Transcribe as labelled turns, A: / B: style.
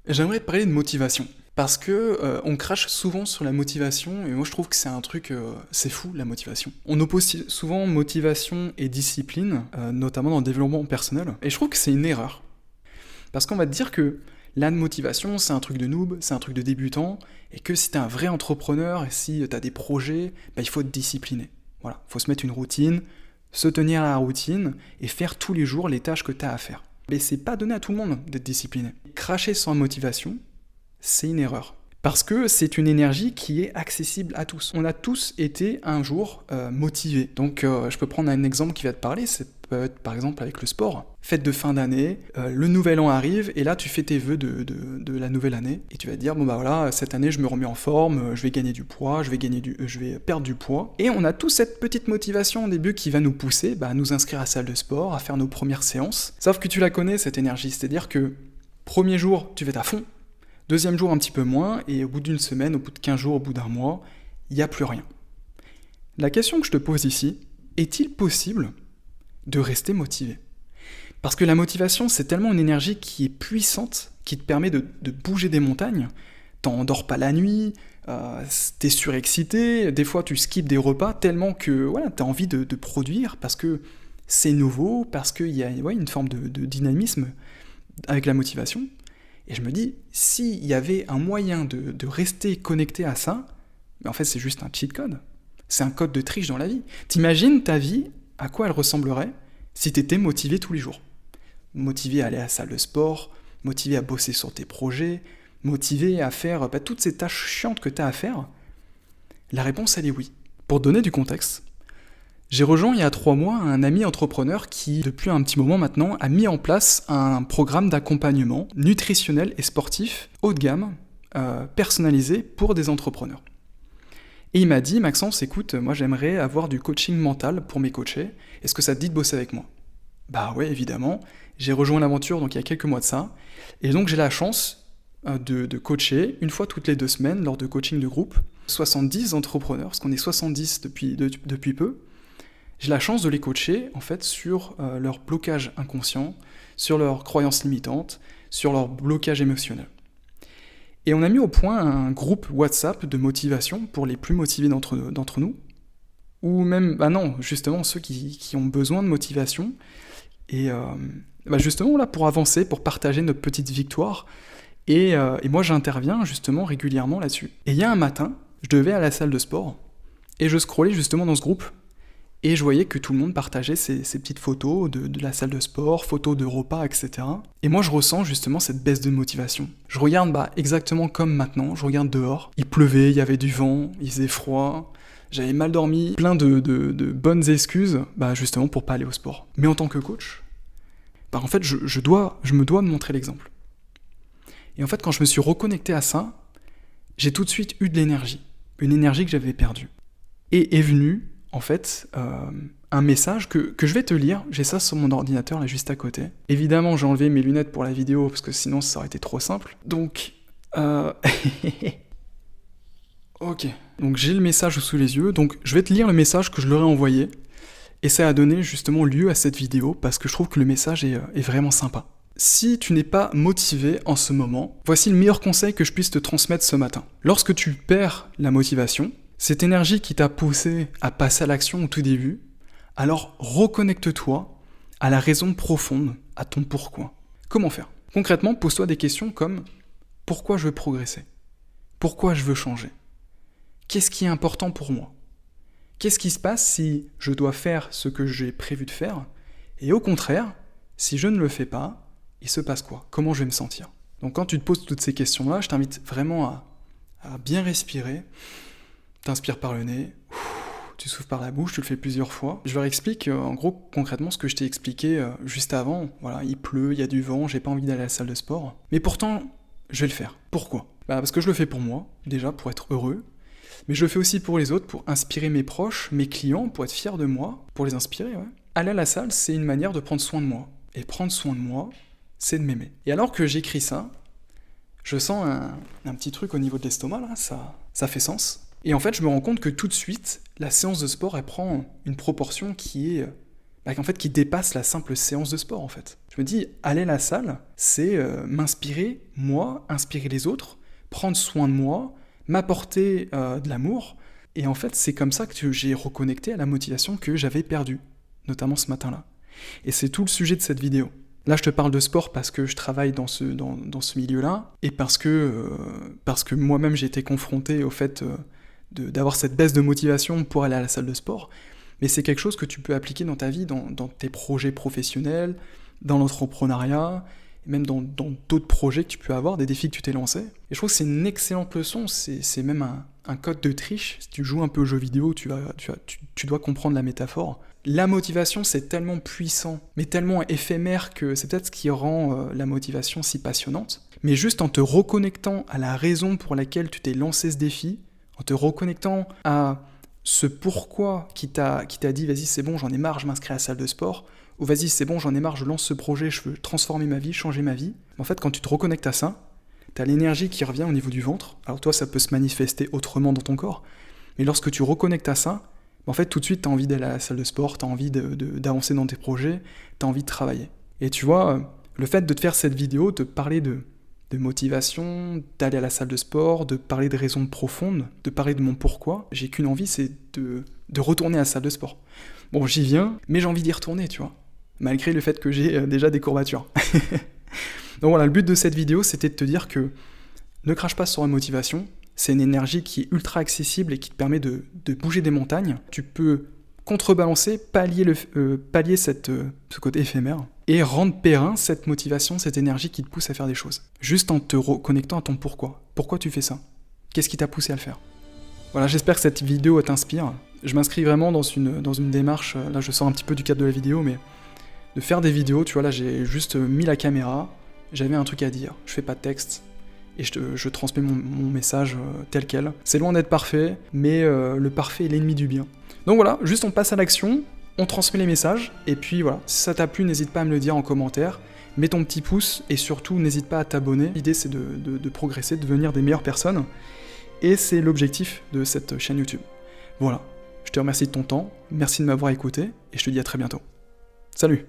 A: J'aimerais te parler de motivation. Parce que on crache souvent sur la motivation, et moi je trouve que c'est un truc, c'est fou la motivation. On oppose souvent motivation et discipline, notamment dans le développement personnel, et je trouve que c'est une erreur. Parce qu'on va te dire que la motivation c'est un truc de noob, c'est un truc de débutant, et que si t'es un vrai entrepreneur et si t'as des projets, bah, il faut te discipliner. Voilà, il faut se mettre une routine, se tenir à la routine, et faire tous les jours les tâches que t'as à faire. Mais c'est pas donné à tout le monde d'être discipliné. Cracher sans motivation, c'est une erreur. Parce que c'est une énergie qui est accessible à tous. On a tous été un jour motivés. Donc je peux prendre un exemple qui va te parler, ça peut être par exemple avec le sport. Fête de fin d'année, le nouvel an arrive, et là tu fais tes vœux de la nouvelle année, et tu vas te dire, bon bah voilà, cette année je me remets en forme, je vais gagner du poids, je vais perdre du poids. Et on a tous cette petite motivation au début qui va nous pousser à nous inscrire à la salle de sport, à faire nos premières séances. Sauf que tu la connais cette énergie, c'est-à-dire que premier jour tu vas être à fond, deuxième jour un petit peu moins, et au bout d'une semaine, au bout de 15 jours, au bout d'un mois, il n'y a plus rien. La question que je te pose ici, est-il possible de rester motivé? Parce que la motivation, c'est tellement une énergie qui est puissante, qui te permet de bouger des montagnes. T'endors pas la nuit, t'es surexcité, des fois tu skippes des repas tellement que voilà, t'as envie de produire parce que c'est nouveau, parce qu'il y a une forme de dynamisme avec la motivation. Et je me dis, s'il y avait un moyen de rester connecté à ça, mais en fait c'est juste un cheat code. C'est un code de triche dans la vie. T'imagines ta vie, à quoi elle ressemblerait si t'étais motivé tous les jours? Motivé à aller à la salle de sport, motivé à bosser sur tes projets, motivé à faire toutes ces tâches chiantes que t'as à faire. La réponse elle est oui. Pour donner du contexte, j'ai rejoint il y a 3 mois un ami entrepreneur qui, depuis un petit moment maintenant, a mis en place un programme d'accompagnement nutritionnel et sportif haut de gamme, personnalisé pour des entrepreneurs. Et il m'a dit, Maxence, écoute, moi j'aimerais avoir du coaching mental pour mes coachés, est-ce que ça te dit de bosser avec moi? Bah ouais, évidemment, j'ai rejoint l'aventure donc il y a quelques mois de ça, et donc j'ai la chance de coacher une fois toutes les 2 semaines lors de coaching de groupe, 70 entrepreneurs, parce qu'on est 70 depuis peu. J'ai la chance de les coacher en fait sur leur blocage inconscient, sur leurs croyances limitantes, sur leur blocage émotionnel. Et on a mis au point un groupe WhatsApp de motivation pour les plus motivés d'entre nous, ou même, non, justement ceux qui ont besoin de motivation, et justement là pour avancer, pour partager notre petite victoire, et moi j'interviens justement régulièrement là-dessus. Et il y a un matin, je devais à la salle de sport, et je scrollais justement dans ce groupe, et je voyais que tout le monde partageait ces petites photos de la salle de sport, photos de repas, etc. Et moi je ressens justement cette baisse de motivation. Je regarde exactement comme maintenant, je regarde dehors, il pleuvait, il y avait du vent, il faisait froid, j'avais mal dormi, plein de bonnes excuses justement pour pas aller au sport. Mais en tant que coach, en fait je me dois de montrer l'exemple. Et en fait quand je me suis reconnecté à ça, j'ai tout de suite eu de l'énergie, une énergie que j'avais perdue. Et est venu en fait, un message que je vais te lire, j'ai ça sur mon ordinateur là juste à côté. Évidemment j'ai enlevé mes lunettes pour la vidéo parce que sinon ça aurait été trop simple. Donc, ok, donc j'ai le message sous les yeux, donc je vais te lire le message que je leur ai envoyé, et ça a donné justement lieu à cette vidéo parce que je trouve que le message est vraiment sympa. Si tu n'es pas motivé en ce moment, voici le meilleur conseil que je puisse te transmettre ce matin. Lorsque tu perds la motivation, cette énergie qui t'a poussé à passer à l'action au tout début, alors reconnecte-toi à la raison profonde, à ton pourquoi. Comment faire? Concrètement, pose-toi des questions comme « Pourquoi je veux progresser? Pourquoi je veux changer? Qu'est-ce qui est important pour moi? Qu'est-ce qui se passe si je dois faire ce que j'ai prévu de faire? Et au contraire, si je ne le fais pas, il se passe quoi? Comment je vais me sentir ?» Donc quand tu te poses toutes ces questions-là, je t'invite vraiment à bien respirer. T'inspires par le nez, tu souffles par la bouche, tu le fais plusieurs fois. Je leur explique en gros concrètement ce que je t'ai expliqué juste avant. Voilà, il pleut, il y a du vent, j'ai pas envie d'aller à la salle de sport. Mais pourtant, je vais le faire. Pourquoi? Parce que je le fais pour moi, déjà, pour être heureux. Mais je le fais aussi pour les autres, pour inspirer mes proches, mes clients, pour être fier de moi, pour les inspirer, ouais. Aller à la salle, c'est une manière de prendre soin de moi. Et prendre soin de moi, c'est de m'aimer. Et alors que j'écris ça, je sens un petit truc au niveau de l'estomac, là, ça fait sens. Et en fait, je me rends compte que tout de suite, la séance de sport, elle prend une proportion qui est en fait, qui dépasse la simple séance de sport, en fait. Je me dis, aller à la salle, c'est m'inspirer, moi, inspirer les autres, prendre soin de moi, m'apporter de l'amour. Et en fait, c'est comme ça que j'ai reconnecté à la motivation que j'avais perdue, notamment ce matin-là. Et c'est tout le sujet de cette vidéo. Là, je te parle de sport parce que je travaille dans ce milieu-là, et parce que moi-même j'ai été confronté au fait d'avoir cette baisse de motivation pour aller à la salle de sport. Mais c'est quelque chose que tu peux appliquer dans ta vie, dans tes projets professionnels, dans l'entrepreneuriat, et même dans d'autres projets que tu peux avoir, des défis que tu t'es lancé. Et je trouve que c'est une excellente leçon, c'est même un code de triche. Si tu joues un peu aux jeux vidéo, tu dois comprendre la métaphore. La motivation, c'est tellement puissant, mais tellement éphémère que c'est peut-être ce qui rend la motivation si passionnante. Mais juste en te reconnectant à la raison pour laquelle tu t'es lancé ce défi, en te reconnectant à ce pourquoi qui t'a dit « vas-y, c'est bon, j'en ai marre, je m'inscris à la salle de sport », ou « vas-y, c'est bon, j'en ai marre, je lance ce projet, je veux transformer ma vie, changer ma vie ». En fait, quand tu te reconnectes à ça, t'as l'énergie qui revient au niveau du ventre. Alors toi, ça peut se manifester autrement dans ton corps, mais lorsque tu reconnectes à ça, en fait, tout de suite, t'as envie d'aller à la salle de sport, t'as envie d'avancer dans tes projets, t'as envie de travailler. Et tu vois, le fait de te faire cette vidéo, de parler de motivation, d'aller à la salle de sport, de parler de raisons profondes, de parler de mon pourquoi, j'ai qu'une envie, c'est de retourner à la salle de sport. Bon, j'y viens, mais j'ai envie d'y retourner, tu vois, malgré le fait que j'ai déjà des courbatures. Donc voilà, le but de cette vidéo, c'était de te dire que ne crache pas sur la motivation, c'est une énergie qui est ultra accessible et qui te permet de bouger des montagnes. Tu peux contrebalancer, pallier ce côté éphémère, et rendre périn cette motivation, cette énergie qui te pousse à faire des choses. Juste en te reconnectant à ton pourquoi. Pourquoi tu fais ça? Qu'est-ce qui t'a poussé à le faire? Voilà, j'espère que cette vidéo t'inspire. Je m'inscris vraiment dans une démarche, là je sors un petit peu du cadre de la vidéo, mais de faire des vidéos, tu vois, là j'ai juste mis la caméra, j'avais un truc à dire, je fais pas de texte, et je transmets mon message tel quel. C'est loin d'être parfait, mais le parfait est l'ennemi du bien. Donc voilà, juste on passe à l'action, on transmet les messages, et puis voilà, si ça t'a plu, n'hésite pas à me le dire en commentaire, mets ton petit pouce, et surtout n'hésite pas à t'abonner. L'idée c'est de progresser, de devenir des meilleures personnes, et c'est l'objectif de cette chaîne YouTube. Voilà, je te remercie de ton temps, merci de m'avoir écouté, et je te dis à très bientôt. Salut!